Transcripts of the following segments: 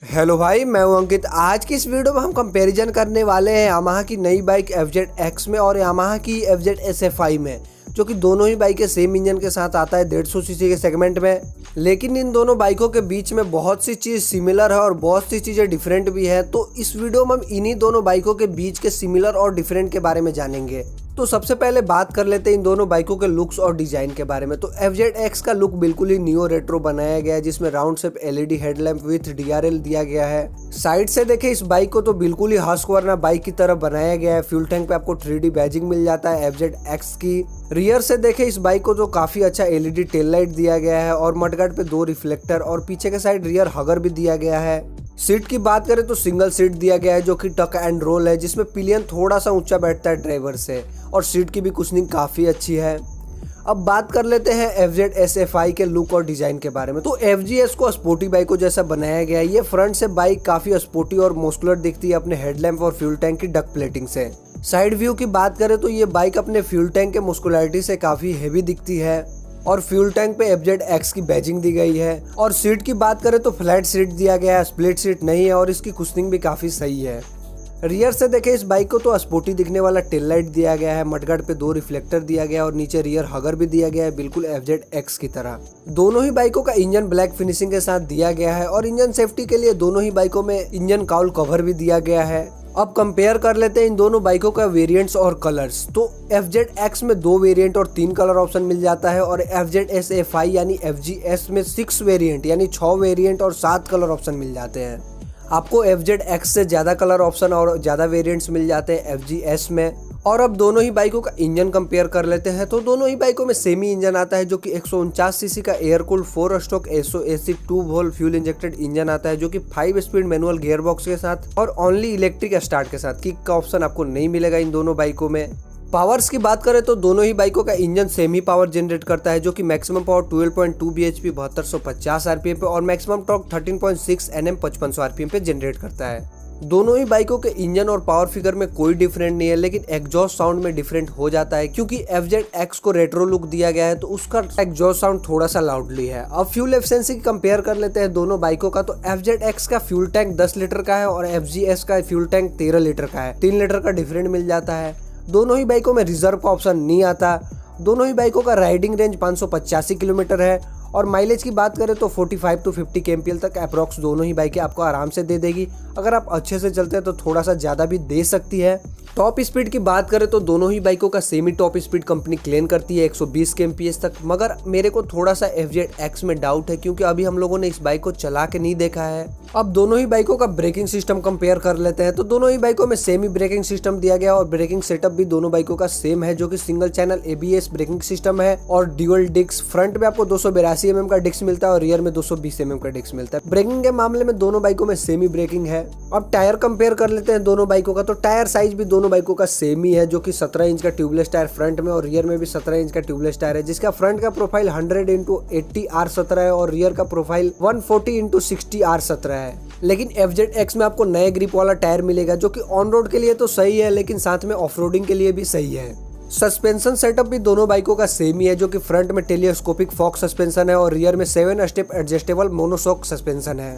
Hello भाई, मैं हूं अंकित। आज की इस वीडियो में हम कंपैरिजन करने वाले हैं यामाहा की नई बाइक FZ-X में और यामाहा की FZ-SFI में, जो कि दोनों ही बाइकें सेम इंजन के साथ आता है 150 सीसी के सेगमेंट में। लेकिन इन दोनों बाइकों के बीच में बहुत सी चीज़ सिमिलर है और बहुत सी चीज़ें डिफरेंट भी है। तो इस वीडियो में हम इन्हीं दोनों बाइकों के बीच के सिमिलर और डिफरेंट के बारे में जानेंगे। तो सबसे पहले बात कर लेते हैं इन दोनों बाइकों के लुक्स और डिजाइन के बारे में। तो FZ-X का लुक बिल्कुल ही नियो रेट्रो बनाया गया है, जिसमें round shape LED headlamp with DRL दिया गया है। साइड से देखें इस बाइक को तो बिल्कुल ही हस्क्वर्ना बाइक की तरह बनाया गया है। फ्यूल टैंक पे आपको 3D बैजिंग मिल जाता है FZ-X की। रियर से देखें इस बाइक को तो काफी अच्छा LED टेल लाइट दिया गया है और मडगार्ड पे 2 रिफ्लेक्टर और पीछे के साइड रियर हगर भी दिया गया है। सीट की बात करें तो सिंगल सीट दिया गया है, जो कि टक एंड रोल है, जिसमें पिलियन थोड़ा सा ऊंचा बैठता है ड्राइवर से, और सीट की भी कुशनिंग काफी अच्छी है। अब बात कर लेते हैं FZ-SFI के लुक और डिजाइन के बारे में। तो FZ-S को स्पोर्टी बाइकों जैसा बनाया गया है। ये फ्रंट से बाइक काफी स्पोर्टी और मस्कुलर दिखती है अपने हेडलैम्प और फ्यूल टैंक की डक प्लेटिंग से। साइड व्यू की बात करें तो ये बाइक अपने फ्यूल टैंक के मस्कुलरिटी से काफी हेवी दिखती है और फ्यूल टैंक पे FZ-X की बैजिंग दी गई है। और सीट की बात करें तो फ्लैट सीट दिया गया है, स्प्लिट सीट नहीं है, और इसकी कुशनिंग भी काफी सही है। रियर से देखें इस बाइक को तो स्पोर्टी दिखने वाला टेल लाइट दिया गया है, मडगार्ड पे 2 रिफ्लेक्टर दिया गया है और नीचे रियर हगर भी दिया गया है, बिल्कुल FZ-X की तरह। दोनों ही बाइकों का इंजन ब्लैक फिनिशिंग के साथ दिया गया है और इंजन सेफ्टी के लिए दोनों ही बाइकों में इंजन काउल कवर भी दिया गया है। अब कंपेयर कर लेते हैं इन दोनों बाइकों का वेरिएंट्स और कलर्स। तो FZ-X में 2 वेरिएंट और 3 कलर ऑप्शन मिल जाता है और FZ-SFI यानी FZ-S में 6 वेरिएंट यानी 6 वेरिएंट और 7 कलर ऑप्शन मिल जाते हैं। आपको FZ-X से ज्यादा कलर ऑप्शन और ज्यादा वेरिएंट्स मिल जाते हैं FZ-S में। और अब दोनों ही बाइकों का इंजन कंपेयर कर लेते हैं। तो दोनों ही बाइकों में सेमी इंजन आता है, जो कि 149 सीसी का air cooled 4 stroke SOAC 2 volt fuel injected engine आता है, जो कि 5 स्पीड मैनुअल गियर बॉक्स के साथ और ओनली इलेक्ट्रिक स्टार्ट के साथ। किक का ऑप्शन आपको नहीं मिलेगा इन दोनों बाइकों में। पावर्स की बात करें तो दोनों ही बाइकों का इंजन सेम ही पावर जनरेट करता है, जो कि मैक्सिमम पावर 12.2 bhp 7250 RPM पे और मैक्सिमम टॉर्क 13.6 Nm 5500 RPM पे जनरेट करता है। दोनों ही बाइकों के इंजन और पावर फिगर में कोई डिफरेंट नहीं है, लेकिन एग्जॉस्ट साउंड में डिफरेंट हो जाता है, क्योंकि FZ-X को रेट्रो लुक दिया गया है तो उसका एग्जॉस्ट साउंड थोड़ा सा लाउडली है। अब फ्यूल एफिशिएंसी कंपेयर कर लेते हैं दोनों बाइकों का। तो FZ-X का फ्यूल टैंक 10 लीटर का है और FZ-S का फ्यूल टैंक 13 लीटर का है। 3 लीटर का डिफरेंट मिल जाता है। दोनों ही बाइकों में रिजर्व का ऑप्शन नहीं आता। दोनों ही बाइकों का राइडिंग रेंज 585 किलोमीटर है और माइलेज की बात करें तो 45 to 50 kmpl तक अप्रॉक्स दोनों ही बाइकें आपको आराम से दे देगी। अगर आप अच्छे से चलते हैं तो थोड़ा सा ज़्यादा भी दे सकती है। टॉप स्पीड की बात करें तो दोनों ही बाइकों का semi top speed company claim करती है 120 kmph तक, मगर मेरे को थोड़ा सा FZ-X में डाउट है, क्योंकि अभी हम लोगों ने इस बाइक को चला के नहीं देखा है। अब दोनों ही बाइकों का ब्रेकिंग सिस्टम कंपेयर कर लेते हैं। तो दोनों ही बाइकों में सेमी ब्रेकिंग सिस्टम दिया गया और ब्रेकिंग सेटअप भी दोनों बाइकों का सेम है, जो कि single channel ABS braking system है और ड्यूअल डिस्क। फ्रंट में आपको 282 mm का डिस्क मिलता है और रियर में 220 mm का डिस्क मिलता है। ब्रेकिंग के मामले में दोनों बाइकों में सेमी ब्रेकिंग है। अब टायर कंपेयर कर लेते हैं दोनों बाइकों का। तो टायर साइज भी दोनों बाइकों का सेम ही है, जो कि 17 इंच का ट्यूबलेस टायर फ्रंट में और रियर में भी 17 इंच का ट्यूबलेस टायर है, जिसका फ्रंट का प्रोफाइल 100x80 R17 है और रियर का प्रोफाइल 140x60 R17 है। लेकिन FZ-X में आपको नए ग्रिप वाला टायर मिलेगा, जो कि ऑन रोड के लिए तो सही है, लेकिन साथ में ऑफ रोडिंग के लिए भी सही है। सस्पेंशन सेटअप भी दोनों बाइकों का सेम ही है, जो कि फ्रंट में टेलीस्कोपिक फॉक सस्पेंशन है और रियर में 7 स्टेप एडजस्टेबल मोनोशॉक सस्पेंशन है।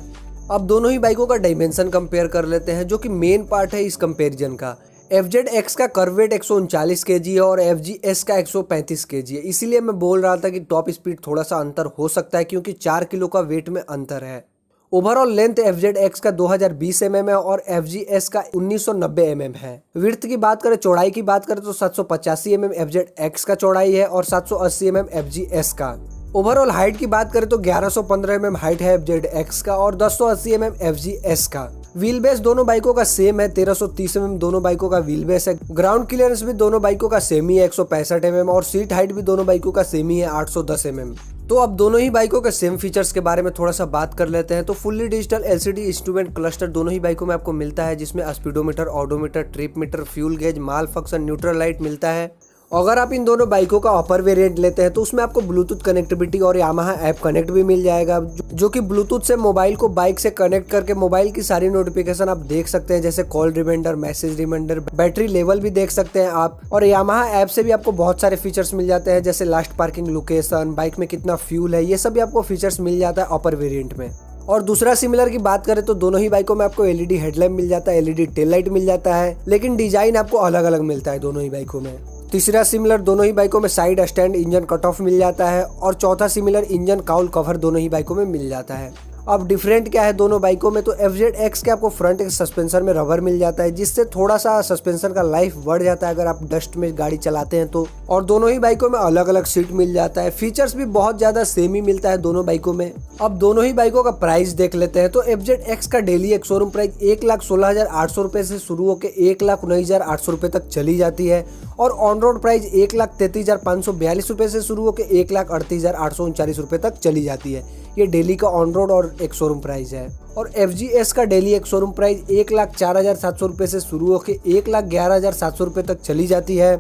अब दोनों ही बाइकों का डायमेंशन कंपेयर कर लेते हैं, जो कि मेन पार्ट है इस कंपैरिजन का। FZ-X का कर्व वेट 139 kg है और FZ-S का 135 kg है। इसीलिए मैं बोल रहा था कि टॉप स्पीड थोड़ा सा अंतर हो सकता है, क्योंकि 4 किलो का वेट में अंतर है। ओवरऑल लेंथ FZ-X का 2020 mm है और FZ-S का 1990 mm है। विड्थ की बात करें, चौड़ाई की बात करें तो 785 mm FZ-X का चौड़ाई है और 780 mm FZ-S का। ओवरऑल हाइट की बात करें तो 1115 mm हाइट है FZ-X का और 1080 mm FZ-S का। व्हील बेस दोनों बाइकों का सेम है, 1330 mm दोनों बाइकों का व्हील बेस है। ग्राउंड क्लियरेंस भी दोनों बाइकों का सेम ही है, 165 mm और सीट हाइट भी दोनों बाइकों का सेम ही है, 810 mm। तो अब दोनों ही बाइकों के सेम फीचर्स के बारे में थोड़ा सा बात कर लेते हैं। तो fully digital LCD instrument cluster दोनों ही बाइकों में आपको मिलता है, जिसमें speedometer, odometer, trip meter, fuel gauge, malfunction, neutral light मिलता है। अगर आप इन दोनों बाइकों का अपर वेरिएंट लेते हैं तो उसमें आपको ब्लूटूथ कनेक्टिविटी और यामाहा ऐप कनेक्ट भी मिल जाएगा, जो कि ब्लूटूथ से मोबाइल को बाइक से कनेक्ट करके मोबाइल की सारी नोटिफिकेशन आप देख सकते हैं, जैसे call reminder, message reminder, battery level भी देख सकते हैं आप। और यामाहा ऐप से भी आपको बहुत सारे फीचर्स मिल जाते हैं, जैसे लास्ट पार्किंग लोकेशन, बाइक में कितना फ्यूल है, ये सब भी आपको फीचर्स मिल जाता है अपर वेरिएंट में। और दूसरा सिमिलर की बात करें तो दोनों ही बाइकों में आपको एलईडी हेडलैम्प मिल जाता है, एलईडी टेल लाइट मिल जाता है, लेकिन डिजाइन आपको अलग अलग मिलता है दोनों ही बाइकों में। तीसरा सिमिलर, दोनों ही बाइकों में side stand engine cut off मिल जाता है। और चौथा सिमिलर, इंजन काउल कवर दोनों ही बाइकों में मिल जाता है। अब डिफरेंट क्या है दोनों बाइकों में, तो FZX के आपको फ्रंट एक सस्पेंसर में रबर मिल जाता है, जिससे थोड़ा सा सस्पेंसर का लाइफ बढ़ जाता है अगर आप डस्ट में गाड़ी चलाते हैं तो। और दोनों ही बाइकों में अलग अलग सीट मिल जाता है। फीचर्स भी बहुत ज्यादा सेम ही मिलता है दोनों बाइकों में। अब दोनों ही बाइकों का प्राइस देख लेते हैं। तो FZX का डेली एक शोरूम प्राइस 1,16,800 रुपए से शुरू होकर 1,19,800 रुपए तक चली जाती है। और ऑन रोड प्राइस 1,33,542 रुपए से शुरू होकर 1,38,839 रुपए तक चली जाती है। ये डेली का ऑन रोड और एक शोरूम प्राइस है। और FGS का डेली एक शोरूम प्राइस 1,04,700 रुपए से शुरू होकर 1,11,700 रुपए तक चली जाती है।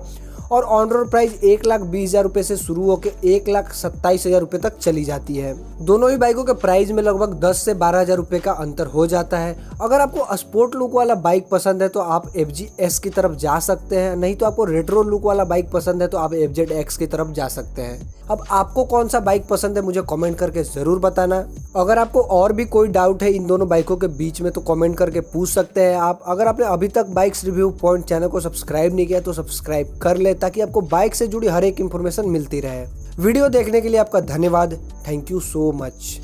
और ऑन रोड प्राइस 1,20,000 रुपए से शुरू होकर 1,27,000 रुपए तक चली जाती है। दोनों ही बाइकों के प्राइस में लगभग 10 से 12,000 रुपए का अंतर हो जाता है। अगर आपको स्पोर्ट लुक वाला बाइक पसंद है तो आप FGS की तरफ जा सकते हैं, नहीं तो आपको रेट्रो लुक वाला बाइक पसंद है तो आप FZX की तरफ जा सकते हैं। अब आपको कौन सा बाइक पसंद है मुझे कमेंट करके जरूर बताना। अगर आपको और भी कोई डाउट है इन दोनों बाइकों के बीच में तो कमेंट करके पूछ सकते हैं आप। अगर आपने अभी तक बाइक्स रिव्यू पॉइंट चैनल को सब्सक्राइब नहीं किया तो सब्सक्राइब कर ले, ताकि आपको बाइक से जुड़ी हर एक इंफॉर्मेशन मिलती रहे। वीडियो देखने के लिए आपका धन्यवाद। Thank you so much.